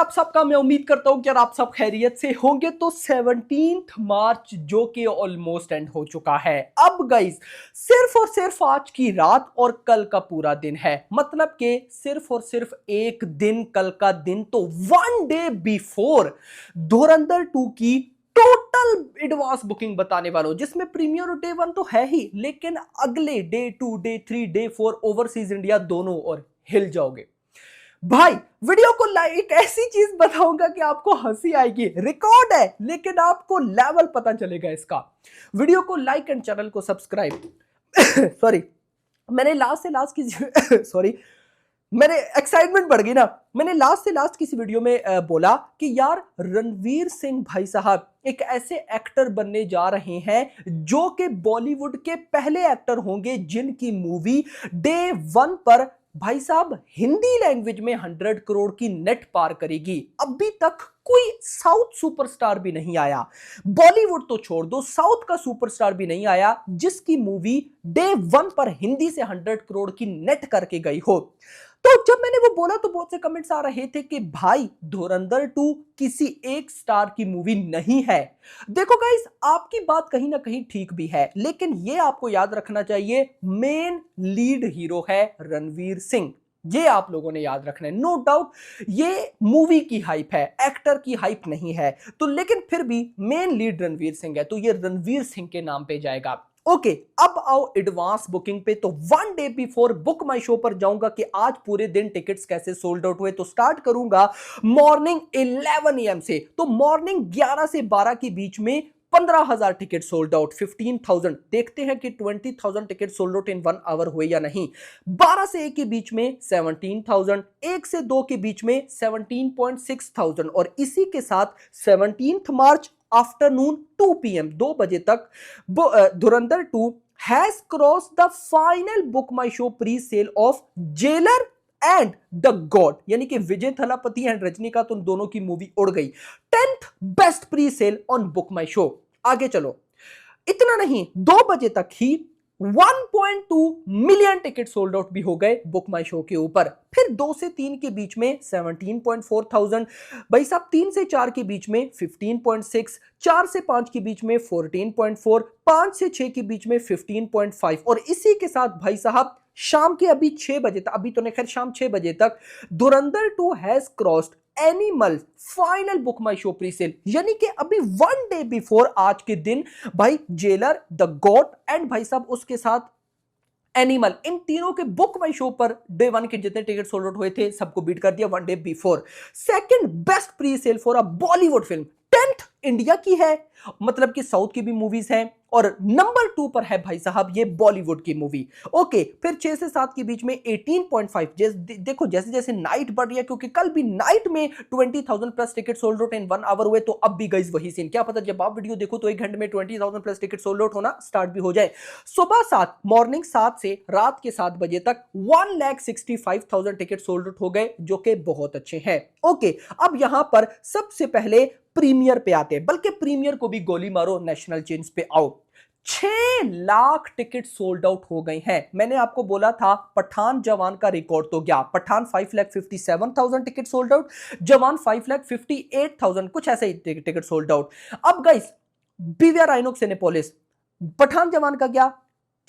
आप सबका मैं उम्मीद करता हूं कि यार आप सब खैरियत से होंगे। तो 17 मार्च जो कि ऑलमोस्ट एंड हो चुका है। अब गाइस सिर्फ और सिर्फ आज की रात और कल का पूरा दिन है, मतलब कि सिर्फ और सिर्फ एक दिन, कल का दिन। तो 1 डे बिफोर धुरंधर 2 की टोटल एडवांस बुकिंग बताने वाला हूं, जिसमें प्रीमियर डे 1 तो है ही, लेकिन अगले day 2, day 3, day 4 overseas India दोनों और हिल जाओगे भाई। वीडियो को लाइक, ऐसी चीज बताऊंगा कि आपको हंसी आएगी। रिकॉर्ड है लेकिन आपको लेवल पता चलेगा इसका। वीडियो को लाइक एंड चैनल को सब्सक्राइब सॉरी, मैंने लास्ट से लास्ट की सॉरी, मैंने एक्साइटमेंट बढ़ गई ना। मैंने लास्ट से लास्ट किसी वीडियो में बोला कि यार रणवीर सिंह भाई साहब एक ऐसे एक्टर बनने जा रहे हैं जो कि बॉलीवुड के पहले एक्टर होंगे जिनकी मूवी डे 1 पर भाई साहब हिंदी लैंग्वेज में 100 करोड़ की नेट पार करेगी। अभी तक कोई साउथ सुपरस्टार भी नहीं आया, बॉलीवुड तो छोड़ दो, साउथ का सुपरस्टार भी नहीं आया जिसकी मूवी डे 1 पर हिंदी से 100 करोड़ की नेट करके गई हो। तो जब मैंने वो बोला तो बहुत से कमेंट्स आ रहे थे कि भाई धुरंधर 2 किसी एक स्टार की मूवी नहीं है। देखो गाइस, आपकी बात कहीं ना कहीं ठीक भी है, लेकिन ये आपको याद रखना चाहिए मेन लीड हीरो है रणवीर सिंह। ये आप लोगों ने याद रखना है। नो डाउट ये मूवी की हाइप है, एक्टर की हाइप नहीं है। तो लेकिन फिर भी मेन लीड रणवीर सिंह है, तो ये रणवीर सिंह के नाम पे जाएगा। ओके, अब आओ एडवांस बुकिंग पे। तो 1 डे बिफोर बुक माई शो पर जाऊंगा कि आज पूरे दिन टिकट्स कैसे सोल्ड आउट हुए। तो स्टार्ट करूंगा मॉर्निंग 11 AM से। तो मॉर्निंग 11 से 12 के बीच में 15,000 टिकट सोल्ड आउट, 15,000। देखते हैं कि 20,000 ticket sold out in 1 hour हुए या नहीं। 12 से 1 के बीच में 17,000, 1 से 2 के बीच में 17,600 और इसी के साथ 17 मार्च आफ्टरनून 2 PM 2 बजे तक धुरंधर 2 has cross the final book my show pre sale of jailer and the God, यानी कि विजय थलापति एंड रजनीकांत उन दोनों की मूवी उड़ गई। 10th best pre sale on book my show. आगे चलो, इतना नहीं, 2 बजे तक ही 1.2 मिलियन टिकट सोल्ड आउट भी हो गए बुक माई शो के ऊपर। फिर 2 से 3 के बीच में 17,400, भाई साहब 3 से 4 के बीच में 15.6, 4 से 5 के बीच में 14.4, 5 से 6 के बीच में 15.5 और इसी के साथ भाई साहब शाम के अभी 6 बजे तक, अभी तो नहीं खैर शाम 6 बजे तक धुरंधर 2 has crossed animal final book my show pre sale, यानी कि अभी 1 डे बिफोर आज के दिन भाई जेलर, द गॉड एंड भाई साहब उसके साथ एनिमल, इन तीनों के बुक माई शो पर डे 1 के जितने टिकट सोल्ड आउट हुए थे सबको बीट कर दिया 1 day before. Second best pre sale for a Bollywood film 10th India की है, मतलब कि साउथ की भी मूवीज हैं, और नंबर 2 पर है भाई साहब ये बॉलीवुड की मूवी। ओके, फिर 6 से 7 के बीच में 18.5। देखो जैसे जैसे नाइट बढ़ रही है, क्योंकि कल भी नाइट में 20,000 plus ticket sold out in 1 hour हुए, तो अब भी गाइस वही सीन। क्या पता जब आप वीडियो देखो तो 1 घंटे में 20,000 प्लस टिकट सोल्ड आउट होना स्टार्ट भी हो जाए। सुबह 7, मॉर्निंग 7 से रात के 7 बजे तक 1,65,000 टिकट सोल्ड आउट हो गए, जो कि बहुत अच्छे हैं। ओके, अब यहां पर सबसे पहले प्रीमियर पे आते हैं, बल्कि प्रीमियर को भी गोली मारो, नेशनल चेंज पे आओ। 6 लाख टिकट सोल्ड आउट हो गए हैं। मैंने आपको बोला था पठान जवान का रिकॉर्ड तो गया, पठान 5,57,000 टिकट सोल्ड आउट, जवान 5,58,000, कुछ ऐसे ही टिकट सोल्ड आउट। अब guys PVR Inox Cinepolis, Pathaan Jawan का गया,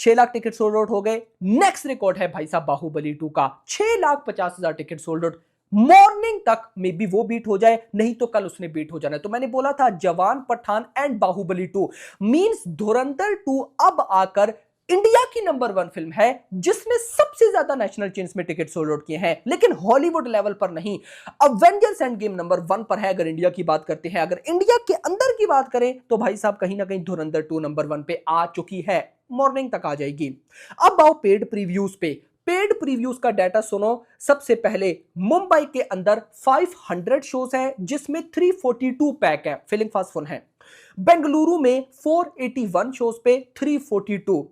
6 लाख टिकट सोल्ड आउट हो गए। नेक्स्ट रिकॉर्ड है भाई साहब बाहुबली 2 का, 6,50,000 टिकट सोल्ड आउट। मॉर्निंग तक मे बी वो बीट हो जाए, नहीं तो कल उसने बीट हो जाना है। तो मैंने बोला था जवान, पठान एंड बाहुबली 2 मींस धुरंधर 2 अब आकर इंडिया की नंबर 1 फिल्म है जिसने सबसे ज्यादा नेशनल चेन्स में टिकट सोल्ड आउट किए हैं, लेकिन हॉलीवुड लेवल पर नहीं। अवेंजर्स एंड गेम नंबर 1 पर है अगर इंडिया की बात करते हैं। अगर इंडिया के अंदर की बात करें तो भाई साहब कहीं ना कहीं धुरंधर 2 नंबर 1 पे आ चुकी है, मॉर्निंग तक आ जाएगी। अब आओ पेड प्रीव्यूज पे। पेड प्रीव्यूज का डाटा सुनो। सबसे पहले मुंबई के अंदर 500 शोज हैं जिसमें 342 पैक है, फिलिंग फास्ट फुल है। बेंगलुरु में 481 शोज पे 342,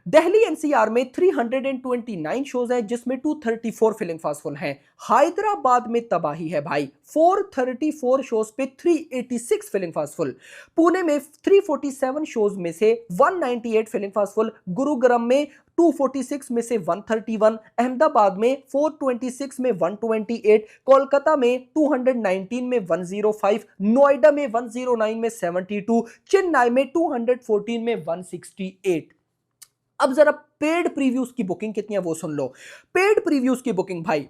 दिल्ली एनसीआर में 329 शोज हैं जिसमें 234 फिलिंग फास्टफुल हैं। हैदराबाद में तबाही है भाई, 434 शोज पे 386 फिलिंग फास्टफुल। पुणे में 347 शोज में से 198 फिलिंग फास्टफुल। गुरुग्राम में 246 में से 131, अहमदाबाद में 426 में 128, कोलकाता में 219 में 105, नोएडा में 109 में 72, चेन्नई में 214 में 168। अब जरा पेड प्रीव्यूज की बुकिंग कितनी है वो सुन लो। पेड प्रीव्यूज की बुकिंग भाई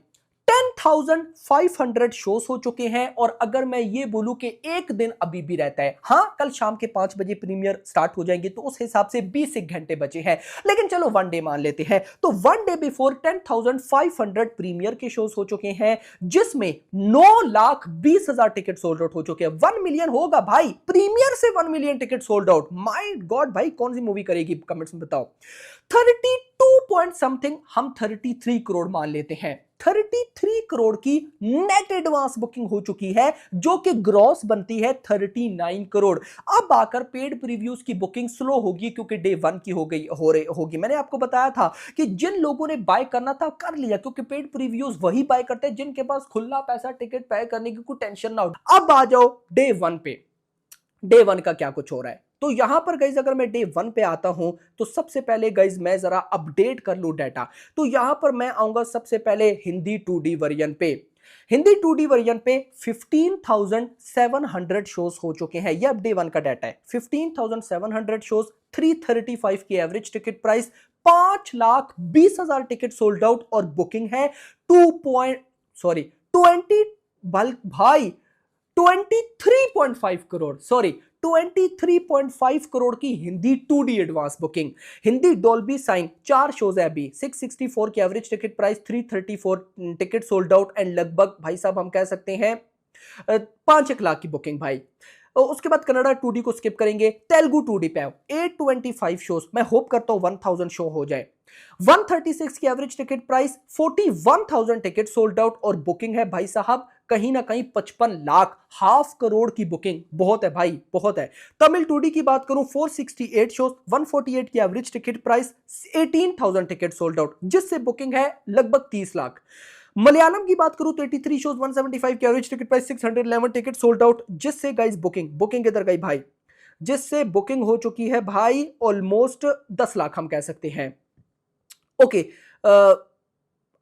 10,500 शोज हो चुके हैं। और अगर मैं ये बोलूं कि एक दिन अभी भी रहता है, हां कल शाम के 5 बजे प्रीमियर स्टार्ट हो जाएंगे तो उस हिसाब से 20 घंटे बचे हैं, लेकिन चलो वन डे मान लेते हैं। तो वन डे बिफोर 10,500 प्रीमियर के शोज हो चुके हैं जिसमें 9,20,000 टिकट सोल्ड आउट हो चुके हैं। 1 मिलियन होगा भाई, प्रीमियर से 1 million ticket sold out. My God भाई, कौन सी मूवी करेगी कमेंट्स में बताओ। 32 पॉइंट समथिंग, हम 33 करोड़ मान लेते हैं। 33 करोड़ की नेट एडवांस बुकिंग हो चुकी है जो कि ग्रॉस बनती है 39 करोड़। अब आकर पेड प्रीव्यूज की बुकिंग स्लो होगी क्योंकि डे 1 की होगी। मैंने आपको बताया था कि जिन लोगों ने बाय करना था कर लिया, क्योंकि पेड प्रीव्यूज वही बाय करते हैं जिनके पास खुला पैसा टिकट पे करने की कोई टेंशन ना हो। अब आ जाओ डे 1 पे। डे 1 का क्या कुछ हो रहा है, तो यहां पर गाइज अगर मैं डे 1 पे आता हूं तो सबसे पहले गाइज मैं जरा अपडेट कर लूं डाटा। तो यहां पर मैं आऊंगा सबसे पहले हिंदी 2D वर्जन पे। हिंदी 2D वर्जन पे 15,700 शोज हो चुके हैं। ये अब डे 1 का डाटा है। 15,700 शोज, 335 की average ticket price, 5,20,000 ticket sold out और बुकिंग है 20 बल्क भाई 23.5 करोड़, सॉरी 23.5 करोड़ की Hindi 2D advance booking. Hindi Dolby cine 4 shows है अभी, 664 की average ticket price, 334 ticket sold out and लगभग भाई साहब हम कह सकते हैं 5 लाख की बुकिंग भाई। उसके बाद कन्नड़ा 2D को स्किप करेंगे, तेलुगु 2D पे 825 शोज, मैं होप करता हूं 1000 शो हो जाए। 136 की average ticket price, 41,000 ticket sold out और बुकिंग है भाई साहब कहीं ना कहीं 55 लाख, हाफ करोड़ की बुकिंग। बहुत है भाई, बहुत है। तमिल 2D की बात करूं 468 शोज, 148 की average ticket price, 18,000 ticket sold out जिससे बुकिंग है लगभग 30 लाख। मलयालम की बात करूं तो 83 शोज, 175 की average ticket price, 611 ticket sold out जिससे गाइस बुकिंग किधर गई भाई, जिससे बुकिंग हो चुकी है भाई ऑलमोस्ट 10 लाख हम कह सकते हैं। ओके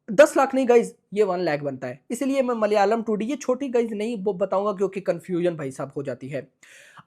10 लाख नहीं गाइज, ये 1 लाख बनता है, इसलिए मैं मलयालम 2D ये छोटी गाइज नहीं बताऊंगा क्योंकि कंफ्यूजन भाई साहब हो जाती है।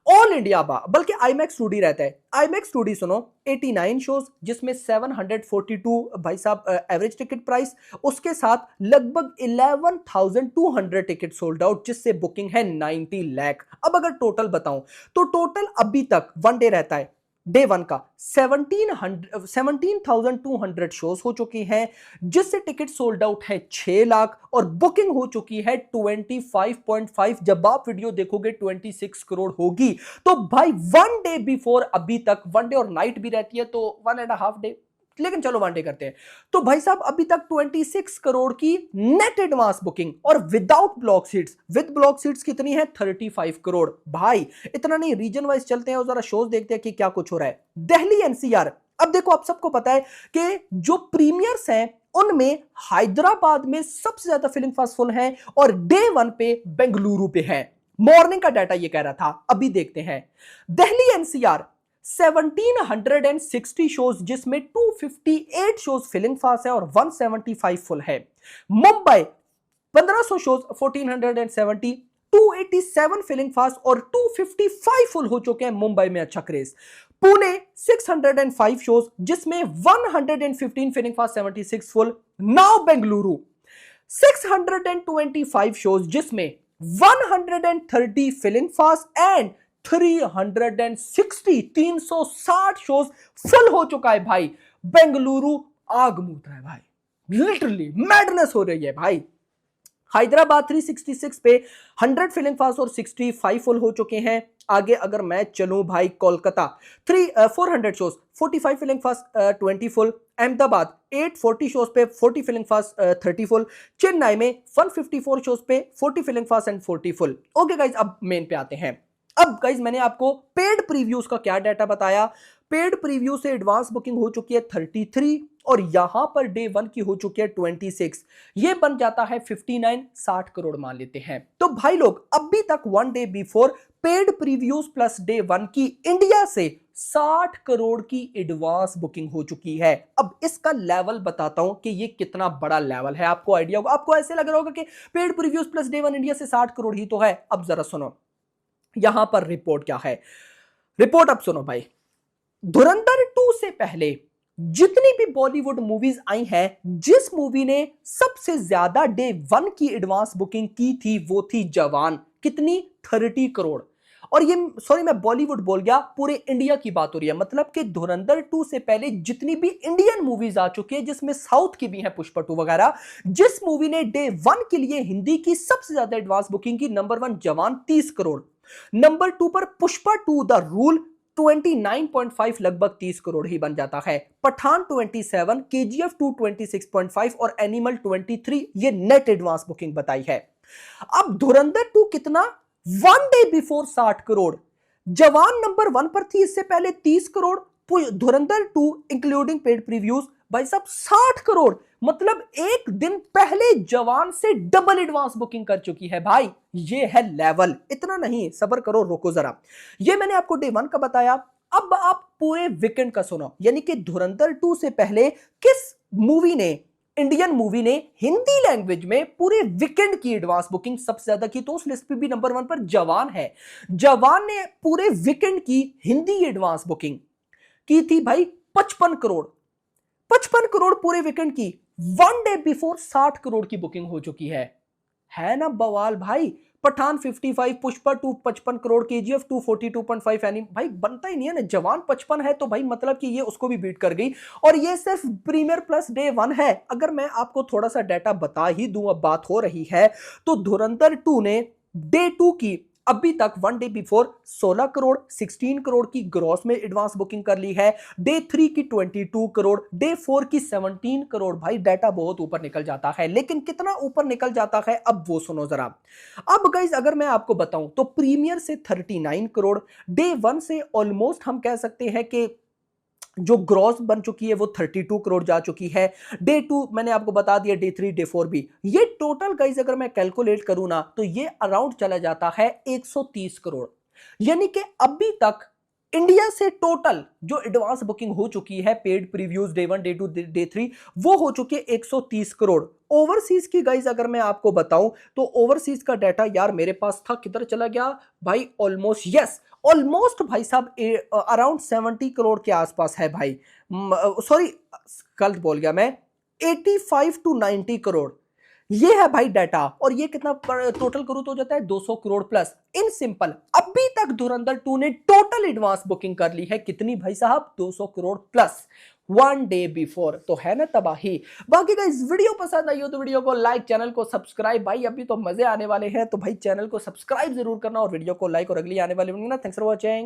ऑल इंडिया बल्कि IMAX 2D रहता है। IMAX 2D सुनो 89 शोज जिसमें 742 भाई साहब एवरेज टिकट प्राइस, उसके साथ लगभग 11,200 टिकट सोल्ड आउट जिससे बुकिंग है 90 लाख। अब अगर टोटल बताऊं तो टोटल अभी तक वन डे रहता है डे 1 का 17,200 शोज हो चुकी हैं जिससे टिकट सोल्ड आउट है 6 लाख और बुकिंग हो चुकी है 25.5। जब आप वीडियो देखोगे 26 करोड़ होगी। तो भाई वन डे बिफोर अभी तक, वन डे और नाइट भी रहती है तो 1.5 डे, लेकिन चलो वन डे करते हैं। तो भाई साहब अभी तक 26 करोड़ की नेट एडवांस बुकिंग और without block seats, with block seats कितनी है 35 करोड़। भाई इतना नहीं, रीजन वाइज चलते हैं और जरा शोज देखते हैं कि क्या कुछ हो रहा है। दिल्ली एनसीआर, अब देखो आप सबको पता है कि जो प्रीमियर्स हैं उनमें हैदराबाद में सबसे ज्यादा फिलिंग फास्टफुल है और डे 1 पे बेंगलुरु पे है। मॉर्निंग का डाटा ये कह रहा था, अभी देखते हैं। दिल्ली एनसीआर 1760 शोज जिसमें 258 शोज फिलिंग फास्ट है और 175 फुल है। मुंबई 1500 शोज, 1470, 287 फिलिंग फास्ट और 255 फुल हो चुके हैं। मुंबई में अच्छा क्रेज। पुणे 605 शोज जिसमें 115 filling fast, 76 full. Now Bengaluru 625 shows जिसमें 130 filling fast and 360 shows full हो चुका है भाई। बेंगलुरु आग मूत रहा है भाई, लिटरली मैडनेस हो रही है भाई। हैदराबाद 366 पे 100 फिलिंग फास्ट और 65 फुल हो चुके हैं। आगे अगर मैं चलूं भाई, Kolkata 400 shows, 45 filling fast, 20 full. Ahmedabad 840 shows पे 40 फिलिंग फास्ट, 30 फुल। चेन्नई में 154 शोज पे 40 filling fast and 40 full. Okay guys, अब मेन पे आते हैं। अब गाइज मैंने आपको पेड प्रीव्यूज का क्या डाटा बताया। पेड प्रीव्यू से एडवांस बुकिंग हो चुकी है 33 और यहां पर डे 1 की हो चुकी है 26। ये बन जाता है 59, 60 करोड़ मान लेते हैं। तो भाई लोग अभी तक 1 day before paid previews plus day 1 की इंडिया से 60 करोड़ की एडवांस बुकिंग हो चुकी है। अब इसका लेवल बताता हूं कि ये कितना बड़ा लेवल है, आपको आइडिया होगा। आपको ऐसे लग रहा होगा कि paid previews plus day 1 India से 60 करोड़ ही तो है। अब जरा सुनो यहां पर रिपोर्ट क्या है। रिपोर्ट अब सुनो भाई, धुरंधर 2 से पहले जितनी भी बॉलीवुड मूवीज आई हैं, जिस मूवी ने सबसे ज्यादा डे 1 की एडवांस बुकिंग की थी वो थी जवान। कितनी? 30 करोड़। और ये सॉरी मैं बॉलीवुड बोल गया, पूरे इंडिया की बात हो रही है। मतलब कि धुरंधर 2 से पहले जितनी भी इंडियन मूवीज आ चुकी है, जिसमें साउथ की भी है पुष्पा 2 वगैरह, जिस मूवी ने डे 1 के लिए हिंदी की सबसे ज्यादा एडवांस बुकिंग की, नंबर 1 जवान 30 करोड़, नंबर 2 पर पुष्पा 2 द रूल 29.5 लगभग 30 करोड़ ही बन जाता है। पठान 27, केजीएफ 2 26.5 और एनिमल 23 ये नेट एडवांस बुकिंग बताई है। अब धुरंधर 2 कितना? 1 डे बिफोर 60 करोड़। जवान नंबर 1 पर थी इससे पहले 30 करोड़। धुरंधर 2 इंक्लूडिंग पेड प्रीव्यूज भाई साहब 60 करोड़। मतलब एक दिन पहले जवान से डबल एडवांस बुकिंग कर चुकी है भाई। ये है लेवल। इतना नहीं, सब्र करो, रुको जरा। ये मैंने आपको डे 1 का बताया। अब आप पूरे वीकेंड का सुनो, यानी कि धुरंधर 2 से पहले किस मूवी ने, इंडियन मूवी ने हिंदी लैंग्वेज में पूरे वीकेंड की एडवांस बुकिंग सबसे ज्यादा की, तो उस लिस्ट पे भी नंबर 1 पर जवान है। जवान ने पूरे वीकेंड की हिंदी एडवांस बुकिंग की थी भाई 55 करोड़। 55 करोड़ पूरे वीकेंड की। 1 डे बिफोर 60 करोड़ की बुकिंग हो चुकी है ना बवाल भाई। पठान 55, पुष्पा 2 55 करोड़, केजीएफ 2 42.5, एनी भाई बनता ही नहीं है ना। जवान 55 है तो भाई मतलब कि ये उसको भी बीट कर गई। और ये सिर्फ प्रीमियर प्लस डे 1 है। अगर मैं आपको थोड़ा सा डाटा बता ही दूं, अब बात हो रही है, तो धुरंधर 2 ने डे 2 की अभी तक 1 डे बिफोर 16 करोड़, 16 करोड़ की ग्रॉस में एडवांस बुकिंग कर ली है। डे 3 की 22 करोड़, डे 4 की 17 करोड़। भाई डाटा बहुत ऊपर निकल जाता है, लेकिन कितना ऊपर निकल जाता है अब वो सुनो जरा। अब गाइस अगर मैं आपको बताऊं तो प्रीमियर से 39 करोड़, डे 1 से ऑलमोस्ट हम कह सकते हैं कि जो ग्रॉस बन चुकी है वो 32 करोड़ जा चुकी है। डे 2 मैंने आपको बता दिया, डे 3 डे 4 भी। ये टोटल गाइस अगर मैं कैलकुलेट करूं ना तो ये अराउंड चला जाता है 130 करोड़। यानी कि अभी तक इंडिया से टोटल जो एडवांस बुकिंग हो चुकी है paid previews day 1 day 2 day 3 वो हो चुकी है 130 करोड़। ओवरसीज की गाइस अगर मैं आपको बताऊं तो ओवरसीज का डाटा यार मेरे पास था, किधर चला गया भाई? ऑलमोस्ट यस, ऑलमोस्ट भाई साहब अराउंड 70 करोड़ के आसपास है भाई। सॉरी गलत बोल गया मैं, 85 टू 90 करोड़ ये है भाई डाटा। और ये कितना टोटल करूं तो हो जाता है 200 करोड़ प्लस। इन सिंपल अभी तक धुरंधर 2 ने टोटल एडवांस बुकिंग कर ली है कितनी भाई साहब? 200 करोड़ प्लस 1 डे बिफोर। तो है ना तबाही। बाकी का इस वीडियो पसंद आई हो तो वीडियो को लाइक, चैनल को सब्सक्राइब। भाई अभी तो मजे आने वाले हैं, तो भाई चैनल को सब्सक्राइब जरूर करना और वीडियो को लाइक, और अगली आने वाली वीडियो ना। Thanks for watching.